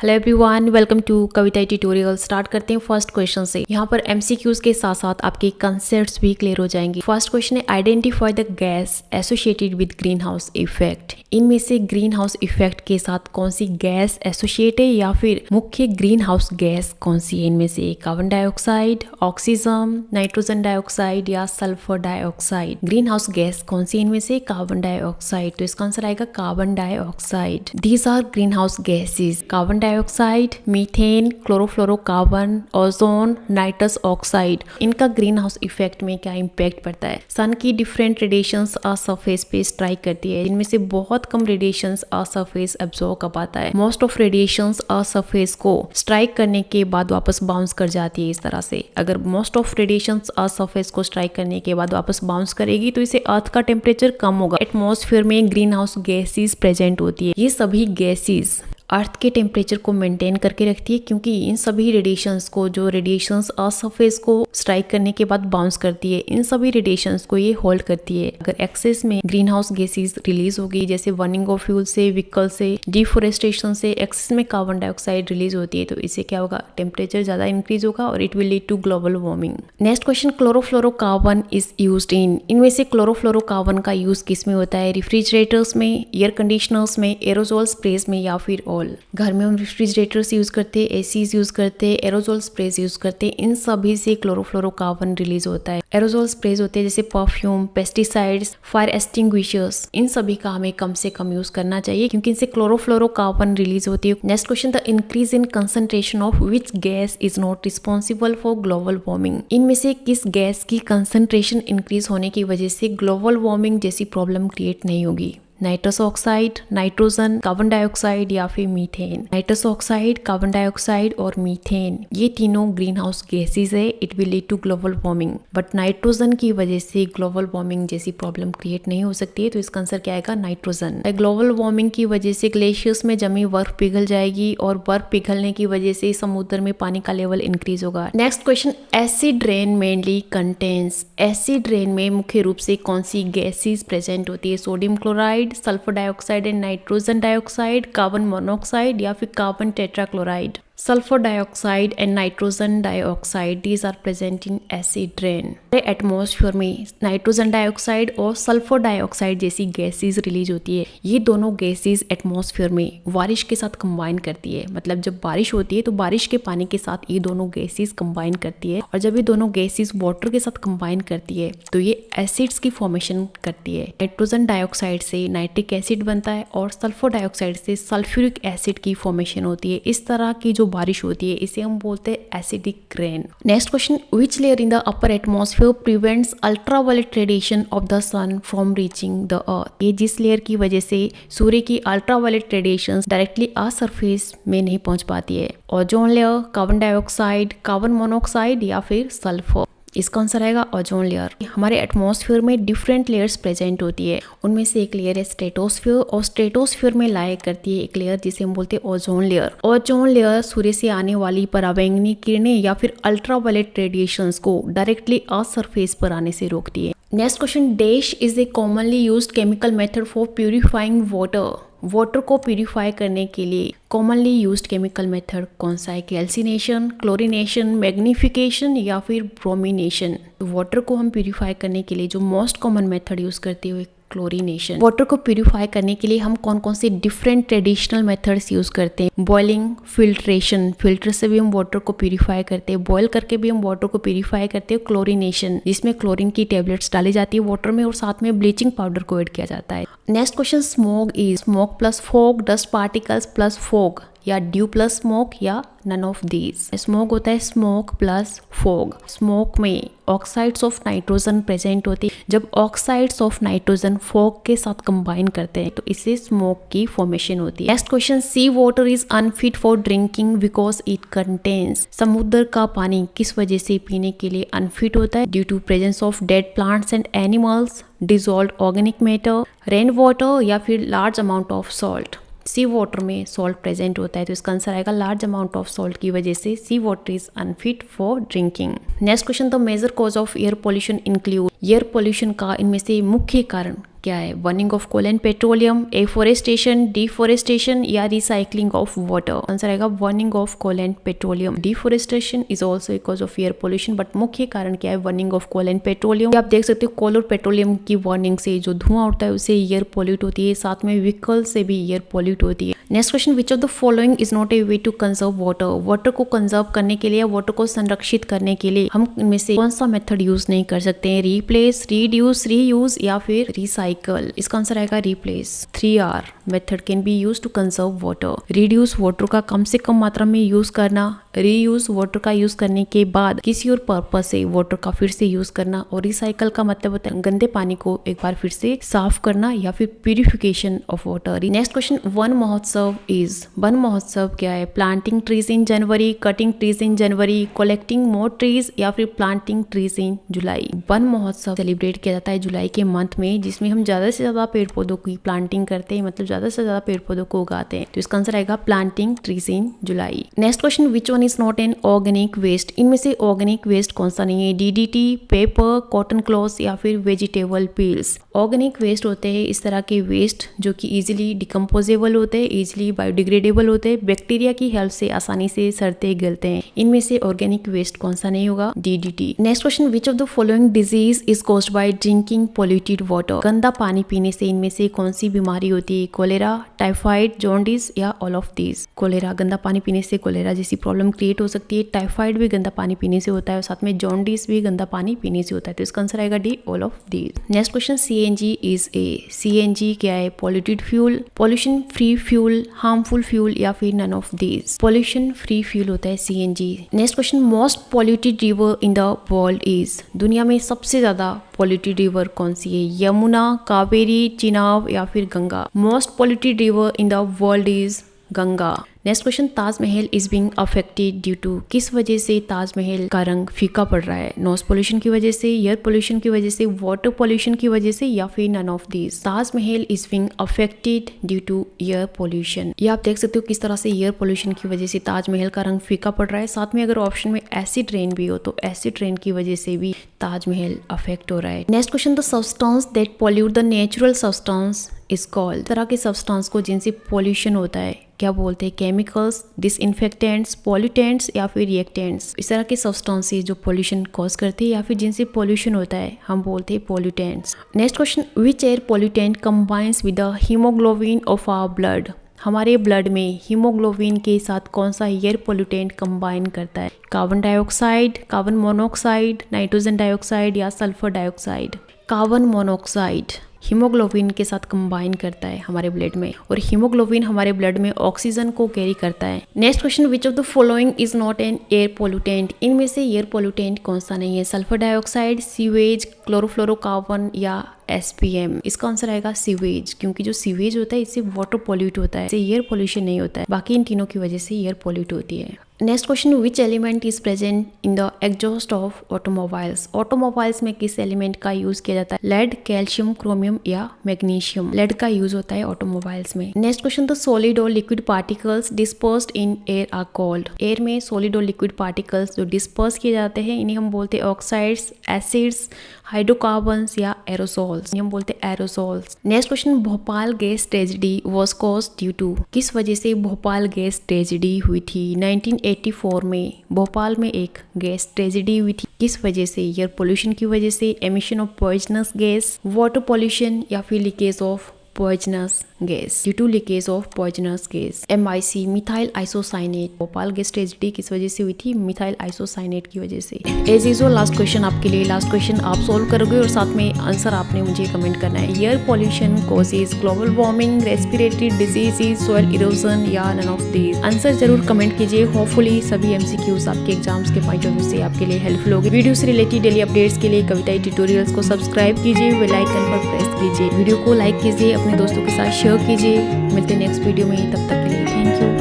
Hello everyone, welcome to Kavita tutorial. Start करते हैं first question से। यहाँ पर एमसीक्यूज के साथ साथ आपके कंसेप्ट्स भी क्लियर हो जाएंगे। फर्स्ट क्वेश्चन है, identify the gas associated with green house effect. इनमें से ग्रीन हाउस इफेक्ट के साथ कौन सी गैस एसोसिएट है या फिर मुख्य ग्रीन हाउस गैस कौन सी है? इनमें से carbon dioxide, oxygen, nitrogen dioxide या sulphur dioxide. Greenhouse gas कौन सी? इनमें से कार्बन डाइऑक्साइड। तो इसका आंसर आएगा carbon dioxide. These are green house gases: carbon dioxide, methane, chlorofluorocarbon, ozone, nitrous oxide. इनका ग्रीन हाउस इफेक्ट में क्या इम्पैक्ट पड़ता है? सन की डिफरेंट रेडिएशंस अर्थ सरफेस पे स्ट्राइक करती है। इनमें से बहुत कम रेडिएशंस अर्थ सरफेस एब्जॉर्ब कर पाता है। Most of radiations earth surface को स्ट्राइक करने के बाद वापस बाउंस कर जाती है। इस तरह से अगर most of radiations earth surface को स्ट्राइक करने के बाद वापस बाउंस करेगी तो इसे अर्थ का टेम्परेचर कम होगा। एटमॉस्फेयर में ग्रीन हाउस गैसेज प्रेजेंट होती है। ये सभी गैसेज अर्थ के टेम्परेचर को मेंटेन करके रखती है, क्योंकि इन सभी रेडिएशंस को, जो रेडिएशंस अर्थ सरफेस को स्ट्राइक करने के बाद बाउंस करती है, इन सभी रेडिएशंस को ये होल्ड करती है। अगर एक्सेस में ग्रीन हाउस गैसेज रिलीज होगी, जैसे बर्निंग ऑफ फ्यूल से, व्हीकल से, डिफोरेस्टेशन से एक्सेस में कार्बन डाइऑक्साइड रिलीज होती है, तो इससे क्या होगा? टेम्परेचर ज्यादा इंक्रीज होगा और it will lead to global warming. Next question, chlorofluorocarbon is used in. इनमें से क्लोरोफ्लोरोकार्बन का यूज किस में होता है? रेफ्रिजरेटर्स में, एयर कंडीशनर्स में, एरोजोल स्प्रेज में या फिर घर में हम रेफ्रिजरेटर्स यूज करते हैं, एसीज यूज करते हैं, एरोजोल स्प्रेज यूज करते हैं। इन सभी से क्लोरोफ्लोरोकार्बन रिलीज होता है। एरोजोल स्प्रेज होते हैं जैसे परफ्यूम, पेस्टिसाइड्स, फायर एक्सटिंग्विशर्स। इन सभी का हमें कम से कम यूज करना चाहिए, क्योंकि इनसे क्लोरोफ्लोरोकार्बन रिलीज होती है। Next question, the increase in concentration of which gas is not responsible for global warming. इनमें से किस गैस की कंसंट्रेशन इंक्रीज होने की वजह से ग्लोबल वार्मिंग जैसी प्रॉब्लम क्रिएट नहीं होगी? Nitrous oxide, nitrogen, carbon dioxide या फिर methane. Nitrous oxide, carbon dioxide और मीथेन, ये तीनों ग्रीन हाउस गैसेज है। It will lead to global warming, but nitrogen की वजह से ग्लोबल वार्मिंग जैसी प्रॉब्लम क्रिएट नहीं हो सकती है। तो इसका आंसर क्या आएगा? नाइट्रोजन। ग्लोबल वार्मिंग की वजह से ग्लेशियर्स में जमी बर्फ पिघल जाएगी और बर्फ पिघलने की वजह से समुद्र में पानी का लेवल इंक्रीज होगा। Next question, acid rain mainly contains. Acid rain में मुख्य रूप से कौन सी गैसेज प्रेजेंट होती है? Sodium chloride, sulphur dioxide and nitrogen dioxide, carbon monoxide या फिर carbon tetrachloride. Sulphur dioxide and nitrogen dioxide, these are present in acid rain. Atmosphere में नाइट्रोजन डाइऑक्साइड और सल्फर डाइऑक्साइड जैसी गैसेज रिलीज होती है। ये दोनों गैसेज एटमॉस्फेयर में बारिश के साथ कंबाइन करती है। मतलब जब बारिश होती है तो बारिश के पानी के साथ ये दोनों गैसेज कंबाइन करती है, और जब ये दोनों गैसेज वाटर के साथ कंबाइन करती है तो ये एसिड्स की फॉर्मेशन करती है। नाइट्रोजन डाइऑक्साइड से नाइट्रिक एसिड बनता है और सल्फर डाइऑक्साइड से सल्फ्यूरिक एसिड की फॉर्मेशन होती है। इस तरह की जो बारिश होती है इसे हम बोलते हैं acidic rain. Next question, which layer in the upper atmosphere prevents ultraviolet radiation of the sun from reaching the earth. ये जिस लेयर की वजह से सूर्य की ultraviolet radiation directly earth surface में नहीं पहुंच पाती है? Ozone layer, carbon dioxide, carbon monoxide या फिर सल्फर। इसका आंसर आएगा ओजोन लेयर। हमारे एटमॉस्फेयर में डिफरेंट लेयर्स प्रेजेंट होती है। उनमें से एक लेयर है स्ट्रेटोस्फेयर, और स्ट्रेटोस्फेयर में लाया करती है एक लेयर जिसे हम बोलते हैं ओजोन लेयर। ओजोन लेयर सूर्य से आने वाली पराबैंगनी किरणें या फिर अल्ट्रावायलेट रेडिएशंस को डायरेक्टली अर्थ सरफेस पर आने से रोकती है। Next question, dash is a commonly used chemical method for purifying water. Water को प्यूरिफाई करने के लिए कॉमनली यूज्ड केमिकल मेथड कौन सा है? कैल्सिनेशन, क्लोरिनेशन, मैग्निफिकेशन या फिर ब्रोमिनेशन। वाटर को हम प्यूरिफाई करने के लिए जो मोस्ट कॉमन मेथड यूज करते हुए क्लोरिनेशन। वाटर को प्यूरिफाई करने के लिए हम कौन कौन से डिफरेंट ट्रेडिशनल मेथड्स यूज करते हैं? बॉइलिंग, फिल्ट्रेशन, फिल्टर से भी हम वाटर को प्यूरिफाई करते हैं, बॉयल करके भी हम वाटर को प्यूरिफाई करते हैं, क्लोरिनेशन जिसमें क्लोरीन की टेबलेट्स डाली जाती है वाटर में और साथ में ब्लीचिंग पाउडर को ऐड किया जाता है। Next question, smoke is smoke plus fog, dust particles plus fog या ड्यू प्लस स्मोक या नन ऑफ दीज। स्मोक होता है स्मोक प्लस फॉग। स्मोक में ऑक्साइड्स ऑफ नाइट्रोजन प्रेजेंट होती है। जब ऑक्साइड्स ऑफ नाइट्रोजन फॉग के साथ कंबाइन करते हैं तो इससे स्मोक की फॉर्मेशन होती है। Next question, sea water is unfit for drinking because it contains. समुद्र का पानी किस वजह से पीने के लिए अनफिट होता है? Due to presence of dead plants and animals, dissolved organic matter, rain water या फिर large amount of salt. Sea water में सॉल्ट प्रेजेंट होता है, तो इसका आंसर आएगा लार्ज अमाउंट ऑफ सॉल्ट की वजह से sea water is unfit for drinking. Next question, the major cause of air pollution include. Air pollution का इनमें से मुख्य कारण क्या है? Burning of coal and petroleum, afforestation, deforestation या रिसाइकलिंग ऑफ वाटर। आंसर आएगा burning of coal and petroleum. Deforestation is also because of air pollution, but मुख्य कारण क्या है? Burning of coal and petroleum. आप देख सकते हो कोल और पेट्रोलियम की बर्निंग से जो धुआं उठता है उससे एयर पॉल्यूट होती है, साथ में व्हीकल से भी एयर पॉल्यूट होती है। Next question, which of the following is not a way to conserve water. Water को कंजर्व करने के लिए, वाटर को संरक्षित करने के लिए हम इनमें से कौन सा मेथड यूज नहीं कर सकते हैं? रिप्लेस, रीड्यूस, रीयूज या फिर रिसाइकल। इसका आंसर आएगा replace. 3R method can be use to conserve water. Reduce water का कम से कम मात्रा में यूज करना, रीयूज वाटर का यूज करने के बाद किसी और पर्पस से वाटर का फिर से यूज करना, और रिसाइकल का मतलब होता है गंदे पानी को एक बार फिर से साफ करना या फिर purification of water. Next question, one महोत्सव इज। वन महोत्सव क्या है? Planting trees in January, cutting trees in January, collecting more trees या फिर planting trees in July. One महोत्सव सेलिब्रेट किया जाता है जुलाई के मंथ में, जिसमें हम ज्यादा से ज्यादा पेड़ पौधों की प्लांटिंग करते हैं, मतलब ज्यादा से ज्यादा पेड़ पौधों को उगाते हैं। तो इसका आंसर आएगा planting trees in July. Next question, which one is not an organic waste. इनमें से ऑर्गेनिक वेस्ट कौन सा नहीं है? DDT, पेपर, कॉटन क्लॉथ्स या फिर वेजिटेबल पील्स। ऑर्गेनिक वेस्ट होते हैं इस तरह के वेस्ट जो कि इजीली डिकम्पोजेबल होते हैं, इजीली बायोडिग्रेडेबल होते हैं, बैक्टीरिया की हेल्प से आसानी से सड़ते गलते हैं। इनमें से ऑर्गेनिक वेस्ट कौन सा नहीं होगा? DDT। Next question, which of the following disease is caused by drinking polluted water. गंदा पानी पीने से इनमें से कौन सी बीमारी होती है? कोलेरा, टाइफाइड, जॉन्डिस या ऑल ऑफ दीज। कोलेरा, गंदा पानी पीने से कोलेरा जैसी प्रॉब्लम क्रिएट हो सकती है। टाइफाइड भी गंदा पानी पीने से होता है, और साथ में जॉन्डिस भी गंदा पानी पीने से होता है। तो इसका आंसर आएगा D, all of these. Next question, CNG is a. CNG क्या है? Polluted fuel, pollution free fuel, harmful fuel या फिर none of these. Pollution free fuel होता है CNG। नेक्स्ट क्वेश्चन, most polluted river in the world is. दुनिया में सबसे ज्यादा पॉल्यूटेड रिवर कौन सी है? यमुना, कावेरी, चिनाब या फिर Ganga. Most polluted river in the world is Ganga. Next question, Taj Mahal is being affected due to. किस वजह से ताजमहल का रंग फीका पड़ रहा है? नॉइज पोल्यूशन की वजह से, एयर पोल्यूशन की वजह से, वाटर पोल्यूशन की वजह से या फिर none of these. Taj Mahal is being affected due to air pollution. ये आप देख सकते हो किस तरह से एयर पोल्यूशन की वजह से ताजमहल का रंग फीका पड़ रहा है। साथ में अगर ऑप्शन में एसिड रेन भी हो तो एसिड रेन की वजह से भी ताजमहल अफेक्ट हो रहा है। Next question, the substance that pollute the natural substance is called. तरह के सब्सटेंस को जिनसे पॉल्यूशन होता है क्या बोलते हैं? केमिकल्स, डिसइंफेक्टेंट्स, पॉल्यूटेंट्स या फिर रिएक्टेंट्स। इस तरह के सब्सटेंसेस जो पॉल्यूशन कॉज करते हैं या फिर जिनसे पॉल्यूशन होता है हम बोलते हैं pollutants. Next question, which air pollutant combines with the haemoglobin of our blood. हमारे ब्लड में हीमोग्लोबिन के साथ कौन सा एयर पॉल्यूटेंट कंबाइन करता है? Carbon dioxide, carbon monoxide, nitrogen dioxide या sulphur dioxide. Carbon monoxide haemoglobin के साथ कंबाइन करता है हमारे ब्लड में, और हीमोग्लोबिन हमारे ब्लड में ऑक्सीजन को कैरी करता है। Next question, which of the following is not N air pollutant. इनमें से एयर पोल्यूटेंट कौन सा नहीं है? सल्फर डाइऑक्साइड, सीवेज, क्लोरोफ्लोरोकार्बन या SPM। इसका आंसर आएगा सीवेज, क्योंकि जो सीवेज होता है इससे वाटर पॉल्यूट होता है, इससे एयर पोल्यूशन नहीं होता है। बाकी इन तीनों की वजह से एयर पॉल्यूट होती है। Next question, which element is present in the exhaust of automobiles. Automobiles में किस एलिमेंट का यूज किया जाता है? लेड, कैल्शियम, क्रोमियम या मैग्नीशियम। लेड का यूज होता है ऑटोमोबाइल्स में। नेक्स्ट क्वेश्चन, द सॉलिड और liquid particles dispersed in air are called. एयर में सॉलिड और लिक्विड पार्टिकल्स जो डिस्पर्स किए जाते हैं इन्हें हम बोलते हैं ऑक्साइड्स, एसिड्स, हाइड्रोकार्बन्स या एरोसोल्स। हम बोलते हैं aerosols. Next question, Bhopal gas tragedy was caused due to. किस वजह से भोपाल गैस ट्रेजेडी हुई थी? 1984 में भोपाल में एक गैस ट्रेजेडी हुई थी। किस वजह से? एयर पोल्यूशन की वजह से, emission of poisonous gas, water pollution या फिर leakage of poisonous gas. Due to leakage of poisonous gas. MIC, methyl isocyanate. Bhopal gas tragedy किस वजह से हुई थी? मिथाइल आइसोसाइनेट की वजह से। एज यूजुअल लास्ट क्वेश्चन आपके लिए। लास्ट क्वेश्चन आप सोल्व करोगे और साथ में आंसर आपने मुझे कमेंट करना है। Air pollution causes global warming, respiratory diseases, soil erosion या नन ऑफ दीज। आंसर जरूर कमेंट कीजिए। होपफुली सभी MCQs आपके एग्जाम्स के पॉइंट ऑफ व्यू से आपके लिए हेल्पफुल होगी। वीडियो से रिलेटेड डेली अपडेट्स के लिए कविता ट्यूटोरियल्स को सब्सक्राइब कीजिए, बेल आइकन पर प्रेस कीजिए, वीडियो को लाइक कीजिए, अपने दोस्तों के साथ शेयर कीजिए। मिलते हैं नेक्स्ट वीडियो में, तब तक के लिए थैंक यू।